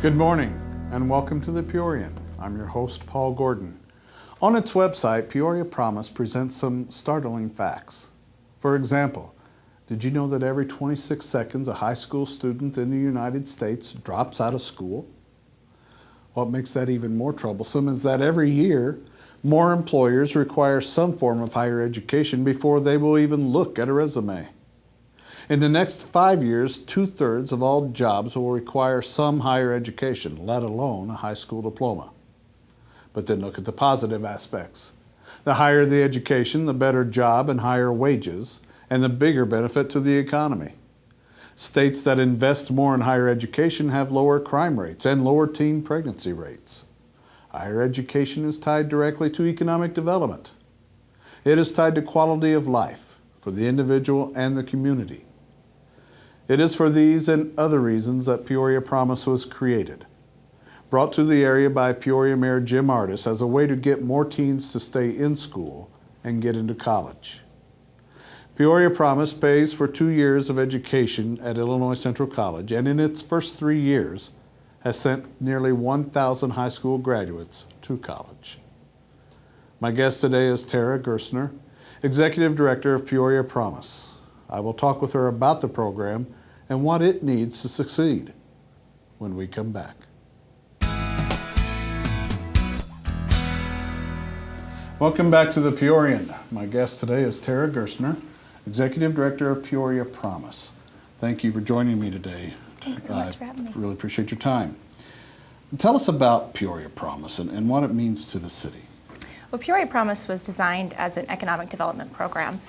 Good morning and welcome to the Peorian. I'm your host, Paul Gordon. On its website, Peoria Promise presents some startling facts. For example, did you know that every 26 seconds a high school student in the United States drops out of school? What makes that even more troublesome is that every year, more employers require some form of higher education before they will even look at a resume. In the next 5 years, 2/3 of all jobs will require some higher education, let alone a high school diploma. But then look at the positive aspects. The higher the education, the better job and higher wages, and the bigger benefit to the economy. States that invest more in higher education have lower crime rates and lower teen pregnancy rates. Higher education is tied directly to economic development. It is tied to quality of life for the individual and the community. It is for these and other reasons that Peoria Promise was created. Brought to the area by Peoria Mayor Jim Ardis as a way to get more teens to stay in school and get into college. Peoria Promise pays for 2 years of education at Illinois Central College, and in its first 3 years has sent nearly 1,000 high school graduates to college. My guest today is Tara Gerstner, Executive Director of Peoria Promise. I will talk with her about the program and what it needs to succeed when we come back. Welcome back to the Peorian. My guest today is Tara Gerstner, Executive Director of Peoria Promise. Thank you for joining me today. Thanks so much for having me. I really appreciate your time. Tell us about Peoria Promise and what it means to the city. Well, Peoria Promise was designed as an economic development program.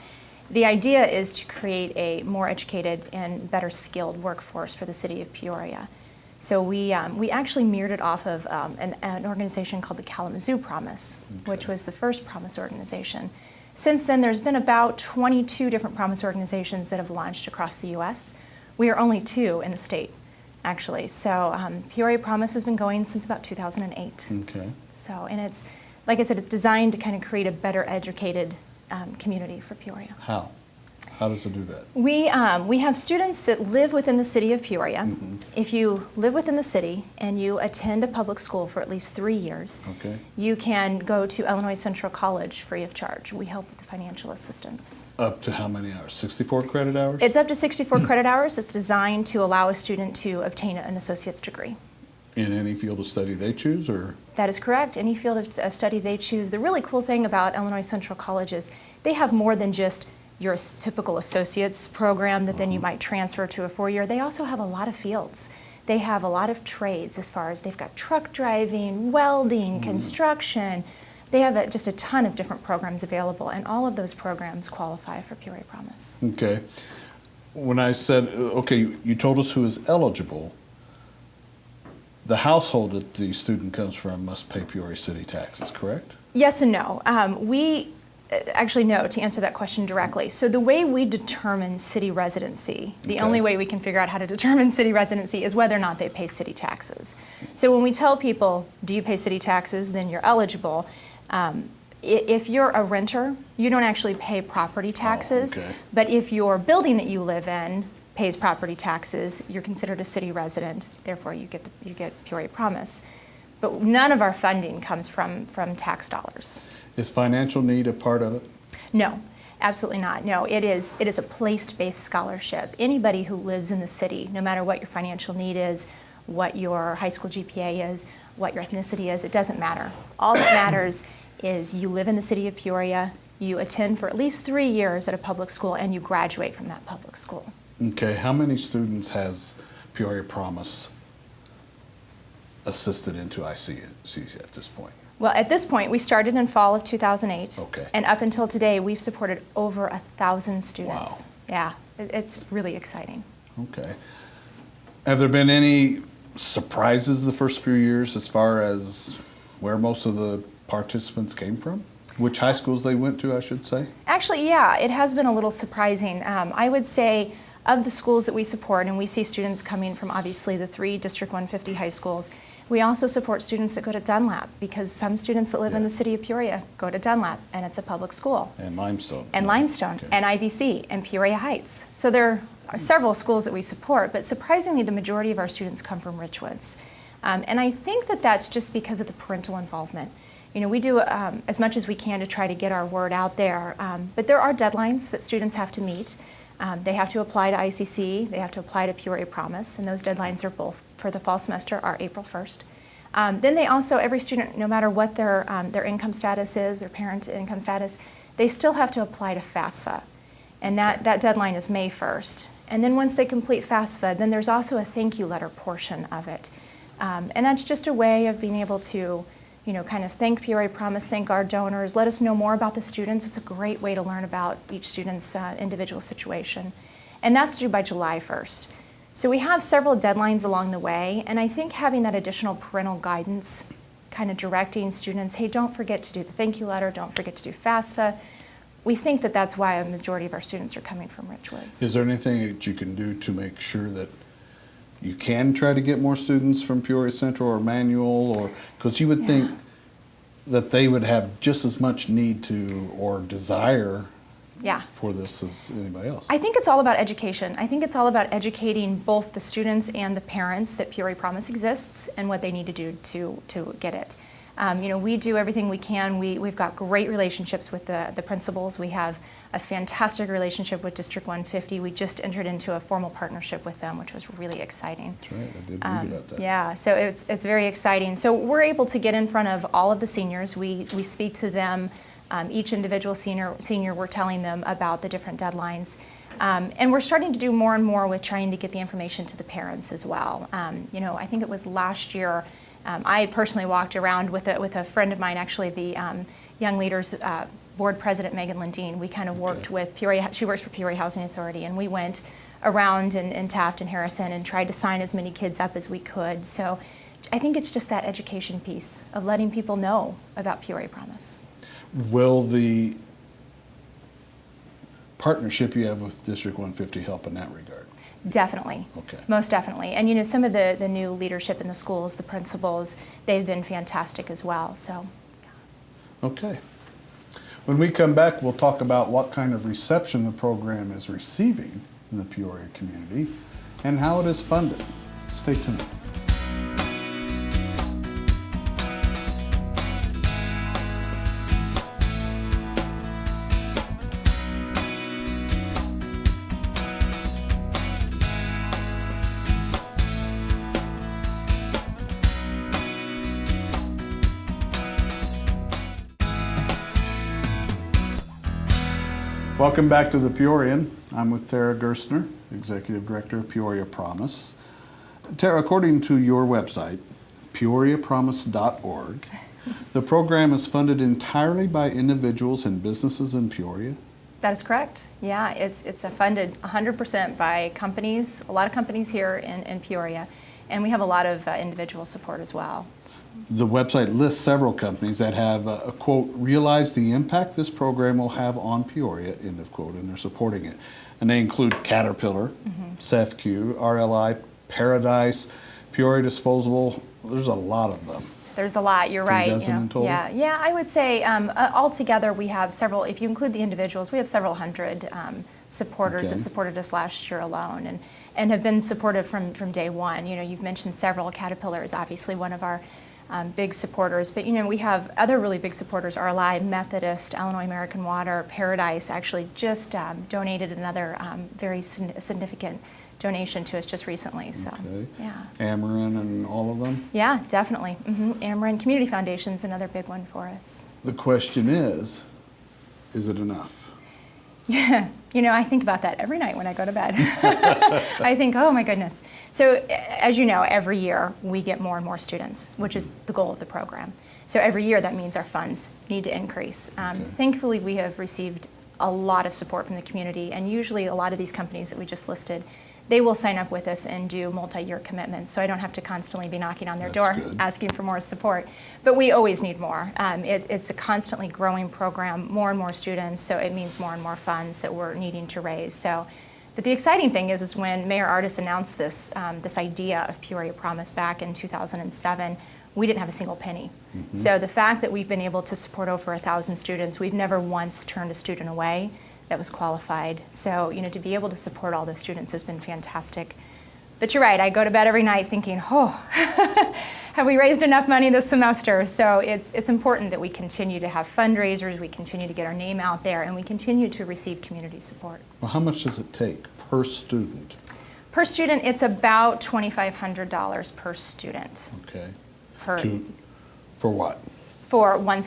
The idea is to create a more educated and better skilled workforce for the city of Peoria. So we actually mirrored it off of an organization called the Kalamazoo Promise, which was the first Promise organization. Since then, there's been about 22 different Promise organizations that have launched across the U.S. We are only 2 in the state, actually. So Peoria Promise has been going since about 2008. Okay. So, and it's, like I said, it's designed to kind of create a better educated community for Peoria. How? How does it do that? We have students that live within the city of Peoria. Mm-hmm. If you live within the city and you attend a public school for at least 3 years, Okay. you can go to Illinois Central College free of charge. We help with the financial assistance. Up to how many hours? 64 credit hours? It's up to 64 credit hours. It's designed to allow a student to obtain an associate's degree. In any field of study they choose, or? That is correct. Any field of study they choose. The really cool thing about Illinois Central College is they have more than just your typical associate's program that then you might transfer to a 4-year. They also have a lot of fields. They have a lot of trades as far as they've got truck driving, welding, construction. They have just a ton of different programs available, and all of those programs qualify for Peoria Promise. Okay. When I said, okay, you told us who is eligible, the household that the student comes from must pay Peoria City taxes, correct? Yes and no. Actually, no, to answer that question directly. So the way we determine city residency, the only way we can figure out how to determine city residency is whether or not they pay city taxes. So when we tell people, do you pay city taxes, then you're eligible. If you're a renter, you don't actually pay property taxes. Oh, okay. But if your building that you live in pays property taxes, you're considered a city resident, therefore you get Peoria Promise. But none of our funding comes from tax dollars. Is financial need a part of it? No, absolutely not. No, it is a place-based scholarship. Anybody who lives in the city, no matter what your financial need is, what your high school GPA is, what your ethnicity is, it doesn't matter. All that matters is you live in the city of Peoria, you attend for at least 3 years at a public school, and you graduate from that public school. Okay, how many students has Peoria Promise assisted into ICC at this point? Well, at this point, we started in fall of 2008. Okay. And up until today, we've supported over 1,000 students. Wow. Yeah, it's really exciting. Okay. Have there been any surprises the first few years as far as where most of the participants came from? Which high schools they went to, I should say? Actually, yeah, it has been a little surprising. I would say of the schools that we support, and we see students coming from obviously the 3 District 150 high schools, we also support students that go to Dunlap, because some students that live in the city of Peoria go to Dunlap, and it's a public school. And Limestone. And Limestone, Okay. and IVC, and Peoria Heights. So there are several schools that we support, but surprisingly, the majority of our students come from Richwoods. And I think that that's just because of the parental involvement. You know, we do as much as we can to try to get our word out there, but there are deadlines that students have to meet. They have to apply to ICC, they have to apply to Peoria Promise, and those deadlines are both for the fall semester are April 1st. Then they also, every student, no matter what their income status is, their parent income status, they still have to apply to FAFSA. And that deadline is May 1st. And then once they complete FAFSA, then there's also a thank you letter portion of it. And that's just a way of being able to, you know, kind of thank Peoria Promise, thank our donors, let us know more about the students. It's a great way to learn about each student's individual situation. And that's due by July 1st. So we have several deadlines along the way, and I think having that additional parental guidance, kind of directing students, hey, don't forget to do the thank you letter, don't forget to do FAFSA. We think that that's why a majority of our students are coming from Richwoods. Is there anything that you can do to make sure that you can try to get more students from Peoria Central or Manual, or because you would think that they would have just as much need to or desire for this as anybody else? I think it's all about education. I think it's all about educating both the students and the parents that Peoria Promise exists and what they need to do to get it. You know, we do everything we can. We've got great relationships with the principals. We have a fantastic relationship with District 150. We just entered into a formal partnership with them, which was really exciting. That's right, I did read about that. Yeah, so it's very exciting. So we're able to get in front of all of the seniors. We speak to them, each individual senior, we're telling them about the different deadlines. And we're starting to do more and more with trying to get the information to the parents as well. You know, I think it was last year, I personally walked around with a friend of mine, actually the Young Leaders Board President, Megan Lundeen. We kind of worked with Peoria, she works for Peoria Housing Authority, and we went around in Taft and Harrison and tried to sign as many kids up as we could. So I think it's just that education piece of letting people know about Peoria Promise. Will the partnership you have with District 150 help in that regard? Definitely. Okay. Most definitely. And you know, some of the new leadership in the schools, the principals, they've been fantastic as well. So. Okay. When we come back, we'll talk about what kind of reception the program is receiving in the Peoria community and how it is funded. Stay tuned. Welcome back to the Peorian. I'm with Tara Gerstner, Executive Director of Peoria Promise. Tara, according to your website, peoriapromise.org, the program is funded entirely by individuals and businesses in Peoria? That is correct. Yeah, it's funded 100% by companies, a lot of companies here in Peoria, and we have a lot of individual support as well. The website lists several companies that have, quote, realized the impact this program will have on Peoria, end of quote, and they're supporting it. And they include Caterpillar, SEFQ, RLI, Paradise, Peoria Disposable. There's a lot of them. There's a lot, you're right. 3 dozen in total? Yeah, I would say altogether we have several, if you include the individuals, we have several hundred supporters that supported us last year alone and have been supportive from day one. You know, you've mentioned several. Caterpillar is obviously one of our big supporters, but you know, we have other really big supporters, RLI, Methodist, Illinois American Water, Paradise actually just donated another very significant donation to us just recently. So, yeah. Ameren and all of them? Yeah, definitely. Ameren Community Foundation is another big one for us. The question is it enough? Yeah, you know, I think about that every night when I go to bed. I think, oh my goodness. So, as you know, every year we get more and more students, which is the goal of the program. So every year that means our funds need to increase. Thankfully, we have received a lot of support from the community, and usually a lot of these companies that we just listed, they will sign up with us and do multi-year commitments, so I don't have to constantly be knocking on their door asking for more support. But we always need more. It's a constantly growing program, more and more students, so it means more and more funds that we're needing to raise. So, but the exciting thing is when Mayor Ardis announced this idea of Peoria Promise back in 2007, we didn't have a single penny. So the fact that we've been able to support over 1,000 students, we've never once turned a student away that was qualified. So, you know, to be able to support all those students has been fantastic. But you're right, I go to bed every night thinking, oh, have we raised enough money this semester? So it's important that we continue to have fundraisers, we continue to get our name out there, and we continue to receive community support. Well, how much does it take per student? Per student, it's about $2,500 per student. Okay. Per, for what? for one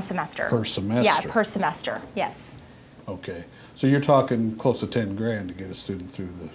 semester. Per semester? Yeah, per semester, yes. Okay. So you're talking close to 10 grand to get a student through the...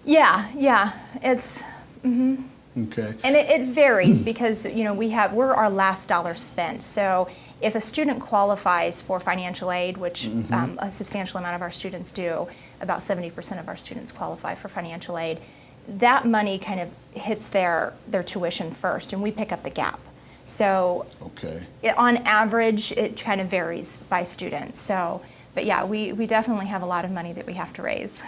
Yeah, it's, Okay. and it varies because, you know, we're our last dollar spent. So if a student qualifies for financial aid, which a substantial amount of our students do, about 70% of our students qualify for financial aid, that money kind of hits their tuition first, and we pick up the gap. So okay. On average, it kind of varies by student. So, but yeah, we definitely have a lot of money that we have to raise.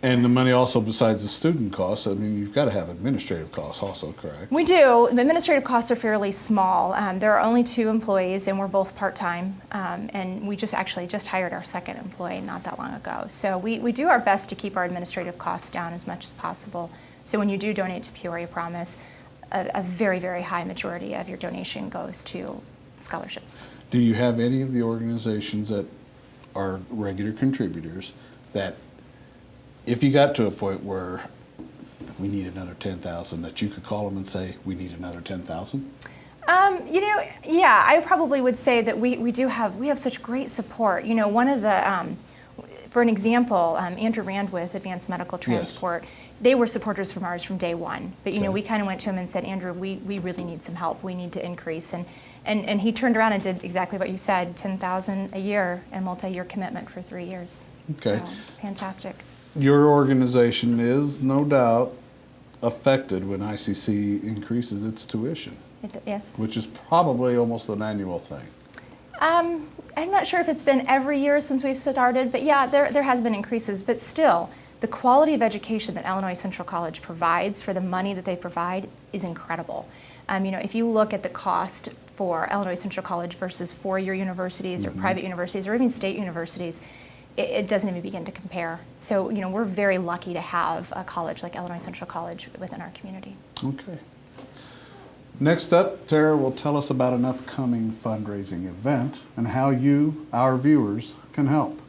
And the money also, besides the student costs, I mean, you've got to have administrative costs also, correct? We do. The administrative costs are fairly small. There are only 2 employees, and we're both part-time. And we just hired our second employee not that long ago. So we do our best to keep our administrative costs down as much as possible. So when you do donate to Peoria Promise, a very, very high majority of your donation goes to scholarships. Do you have any of the organizations that are regular contributors that, if you got to a point where we need another 10,000, that you could call them and say, we need another 10,000? You know, yeah, I probably would say that we have such great support. You know, one of the, for an example, Andrew Rand with Advanced Medical Transport, they were supporters from ours from day one. But, you know, we kind of went to him and said, Andrew, we really need some help. We need to increase. And he turned around and did exactly what you said, 10,000 a year and multi-year commitment for 3 years. Okay. So, fantastic. Your organization is, no doubt, affected when ICC increases its tuition. Yes. Which is probably almost an annual thing. I'm not sure if it's been every year since we've started, but yeah, there has been increases. But still, the quality of education that Illinois Central College provides for the money that they provide is incredible. You know, if you look at the cost for Illinois Central College versus four-year universities or private universities or even state universities, it doesn't even begin to compare. So, you know, we're very lucky to have a college like Illinois Central College within our community. Okay. Next up, Tara will tell us about an upcoming fundraising event and how you, our viewers, can help.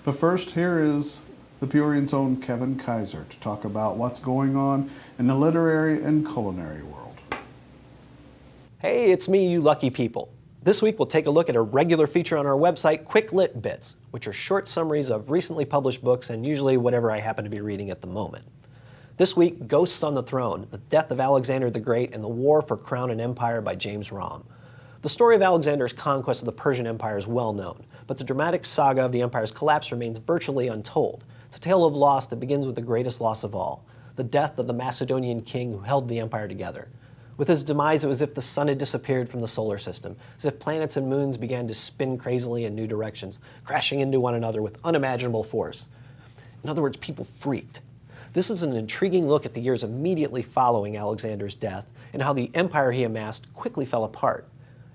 But first, here is the Peorian's own Kevin Kizer to talk about what's going on in the literary and culinary world. Hey, it's me, you lucky people. This week we'll take a look at a regular feature on our website, Quick Lit Bits, which are short summaries of recently published books and usually whatever I happen to be reading at the moment. This week, Ghosts on the Throne, The Death of Alexander the Great and the War for Crown and Empire by James Romm. The story of Alexander's conquest of the Persian Empire is well known, but the dramatic saga of the empire's collapse remains virtually untold. It's a tale of loss that begins with the greatest loss of all, the death of the Macedonian king who held the empire together. With his demise, it was as if the sun had disappeared from the solar system, as if planets and moons began to spin crazily in new directions, crashing into one another with unimaginable force. In other words, people freaked. This is an intriguing look at the years immediately following Alexander's death and how the empire he amassed quickly fell apart.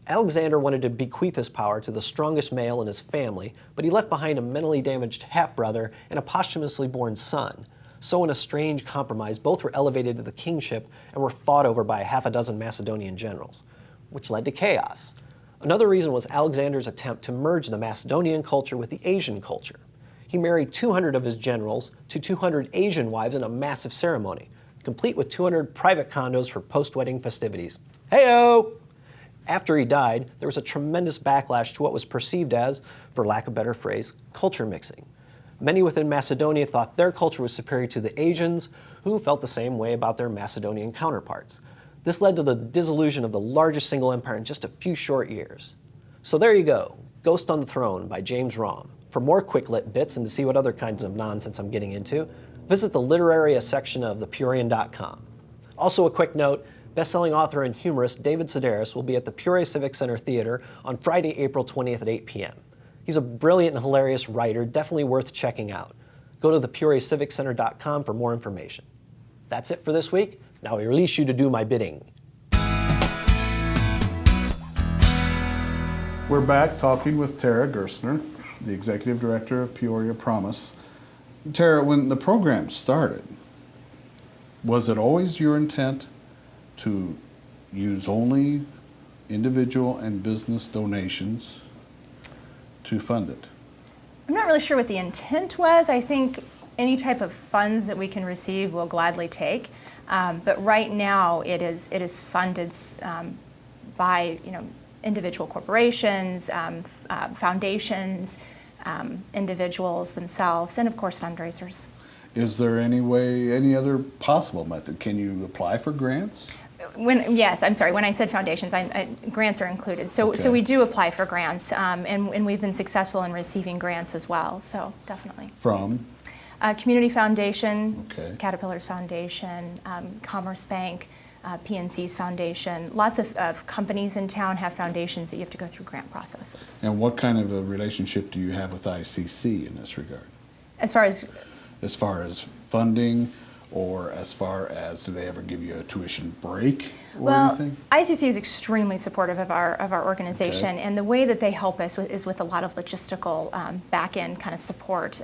Alexander wanted to bequeath his power to the strongest male in his family, but he left behind a mentally damaged half-brother and a posthumously born son. So in a strange compromise, both were elevated to the kingship and were fought over by half a dozen Macedonian generals, which led to chaos. Another reason was Alexander's attempt to merge the Macedonian culture with the Asian culture. He married 200 of his generals to 200 Asian wives in a massive ceremony, complete with 200 private condos for post-wedding festivities. Hey-o! After he died, there was a tremendous backlash to what was perceived as, for lack of a better phrase, culture mixing. Many within Macedonia thought their culture was superior to the Asians, who felt the same way about their Macedonian counterparts. This led to the dissolution of the largest single empire in just a few short years. So there you go, Ghost on the Throne by James Romm. For more quick lit bits and to see what other kinds of nonsense I'm getting into, visit the Literaria section of thepeorian.com. Also a quick note, best-selling author and humorist David Sedaris will be at the Peoria Civic Center Theater on Friday, April 20th at 8 p.m. He's a brilliant and hilarious writer, definitely worth checking out. Go to thepeoriaciviccenter.com for more information. That's it for this week. Now I release you to do my bidding. We're back talking with Tara Gerstner, the Executive Director of Peoria Promise. Tara, when the program started, Was it always your intent to use only individual and business donations to fund it? I'm not really sure what the intent was. I think any type of funds that we can receive we'll gladly take. But right now it is funded by individual corporations, foundations, individuals themselves, and of course fundraisers. Is there any other possible method? Can you apply for grants? Yes, I'm sorry. When I said foundations, grants are included. So Okay. we do apply for grants, and we've been successful in receiving grants as well. So definitely. From? Community Foundation, Okay. Caterpillar's Foundation, Commerce Bank, PNC's Foundation. Lots of companies in town have foundations that you have to go through grant processes. And what kind of a relationship do you have with ICC in this regard? As far as Funding, or as far as, do they ever give you a tuition break or well, anything? ICC is extremely supportive of our organization, Okay. and the way that they help us is with a lot of logistical back-end kind of support.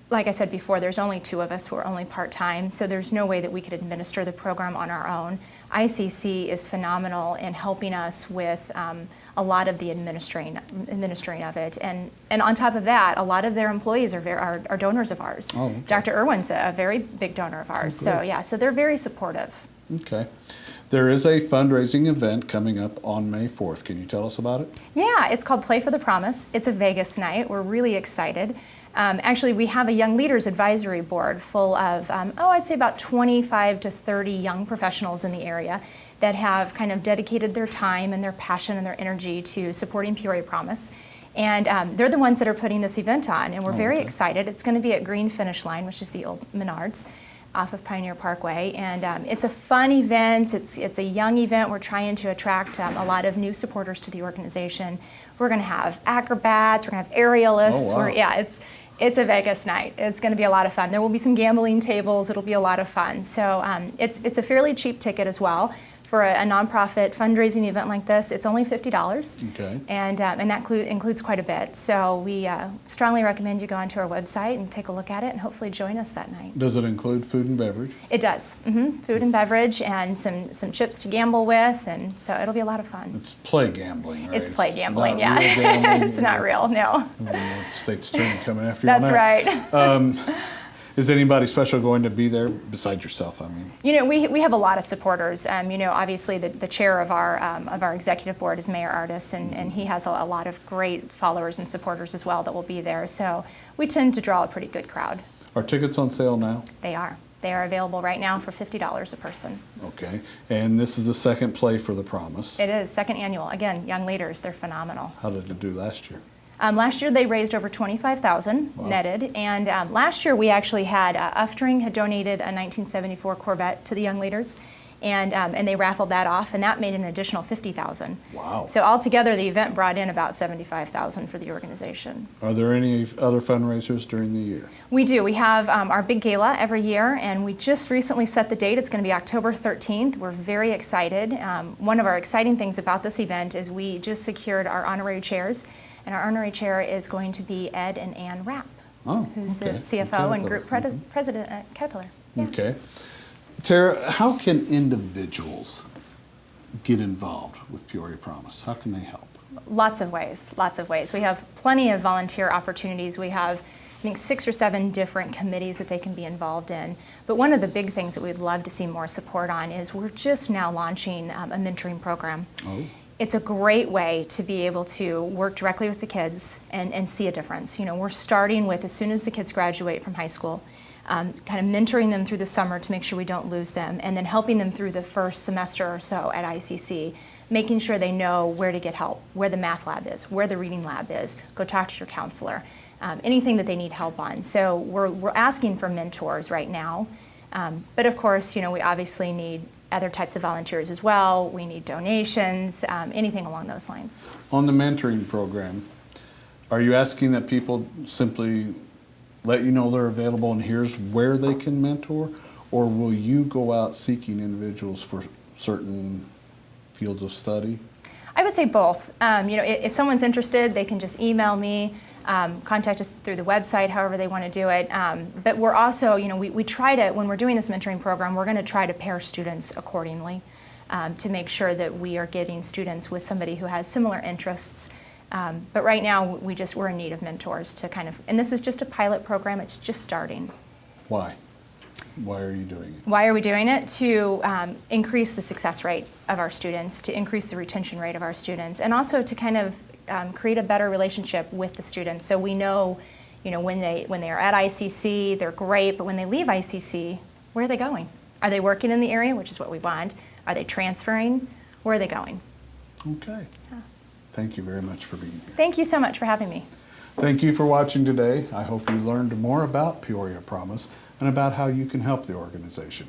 Like I said before, there's only 2 of us who are only part-time, so there's no way that we could administer the program on our own. ICC is phenomenal in helping us with a lot of the administering of it, and on top of that, a lot of their employees are donors of ours. Oh, okay. Dr. Irwin's a very big donor of ours, so good. yeah, so they're very supportive. Okay. There is a fundraising event coming up on May 4th. Can you tell us about it? Yeah, it's called Play for the Promise. It's a Vegas night. We're really excited. Actually, we have a Young Leaders Advisory Board full of, I'd say about 25 to 30 young professionals in the area that have kind of dedicated their time and their passion and their energy to supporting Peoria Promise. And they're the ones that are putting this event on, and we're very excited. It's going to be at Green Finish Line, which is the old Menards off of Pioneer Parkway, and it's a fun event. It's a young event. We're trying to attract a lot of new supporters to the organization. We're going to have acrobats. We're going to have aerialists. Oh, wow. It's a Vegas night. It's going to be a lot of fun. There will be some gambling tables. It'll be a lot of fun. So it's a fairly cheap ticket as well. For a nonprofit fundraising event like this, it's only $50. Okay. And that includes quite a bit. So we strongly recommend you go onto our website and take a look at it and hopefully join us that night. Does it include food and beverage? It does. Food and beverage and some chips to gamble with, and so it'll be a lot of fun. It's play gambling, right? It's play gambling, not yeah. real gambling. It's not real, no. The state's attorney coming after you on That's that. right. Is anybody special going to be there besides yourself? I mean, We have a lot of supporters. Obviously the chair of our executive board is Mayor Artis, and he has a lot of great followers and supporters as well that will be there. So we tend to draw a pretty good crowd. are tickets on sale now? They are. They are available right now for $50 a person. Okay. And this is the second play for the Promise. It is second annual. Again, young leaders, they're phenomenal. How did it do last year? Last year they raised over $25,000 Wow. netted, and last year we actually had Uftring had donated a 1974 Corvette to the young leaders, and they raffled that off, and that made an additional $50,000. Wow. So altogether, the event brought in about $75,000 for the organization. Are there any other fundraisers during the year? We do. We have our big gala every year, and we just recently set the date. It's going to be October 13th. We're very excited. One of our exciting things about this event is we just secured our honorary chairs. And our honorary chair is going to be Ed and Ann Rapp, who's the CFO and group president at Caterpillar. Yeah. Okay. Tara, how can individuals get involved with Peoria Promise? How can they help? Lots of ways, lots of ways. We have plenty of volunteer opportunities. We have, I think, 6 or 7 different committees that they can be involved in. But one of the big things that we'd love to see more support on is we're just now launching a mentoring program. Oh. It's a great way to be able to work directly with the kids and see a difference. We're starting with, as soon as the kids graduate from high school, kind of mentoring them through the summer to make sure we don't lose them, and then helping them through the first semester or so at ICC, making sure they know where to get help, where the math lab is, where the reading lab is, go talk to your counselor, anything that they need help on. So we're asking for mentors right now, but of course, we obviously need other types of volunteers as well. We need donations, anything along those lines. On the mentoring program, are you asking that people simply let you know they're available and here's where they can mentor? Or will you go out seeking individuals for certain fields of study? I would say both. If someone's interested, they can just email me. contact us through the website, however they want to do it. But we're also, we try to, when we're doing this mentoring program, we're going to try to pair students accordingly to make sure that we are getting students with somebody who has similar interests. But right now, we're in need of mentors to kind of, and this is just a pilot program, it's just starting. Why? Why are you doing it? Why are we doing it? To increase the success rate of our students, to increase the retention rate of our students, and also to kind of create a better relationship with the students. So we know, when they are at ICC, they're great, but when they leave ICC, where are they going? Are they working in the area, which is what we want? Are they transferring? Where are they going? Okay. Yeah. Thank you very much for being here. Thank you so much for having me. Thank you for watching today. I hope you learned more about Peoria Promise and about how you can help the organization.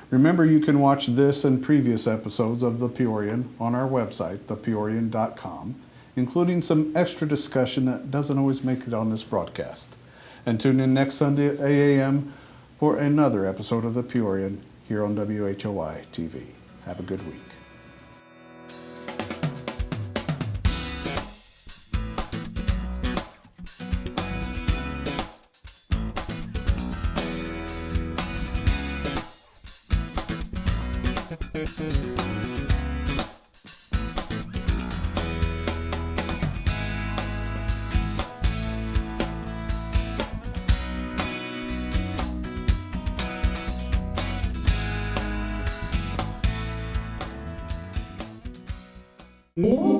Remember, you can watch this and previous episodes of The Peorian on our website, thepeorian.com, including some extra discussion that doesn't always make it on this broadcast. And tune in next Sunday at 8 a.m. for another episode of The Peorian here on WHOI TV. Have a good week. Ooh.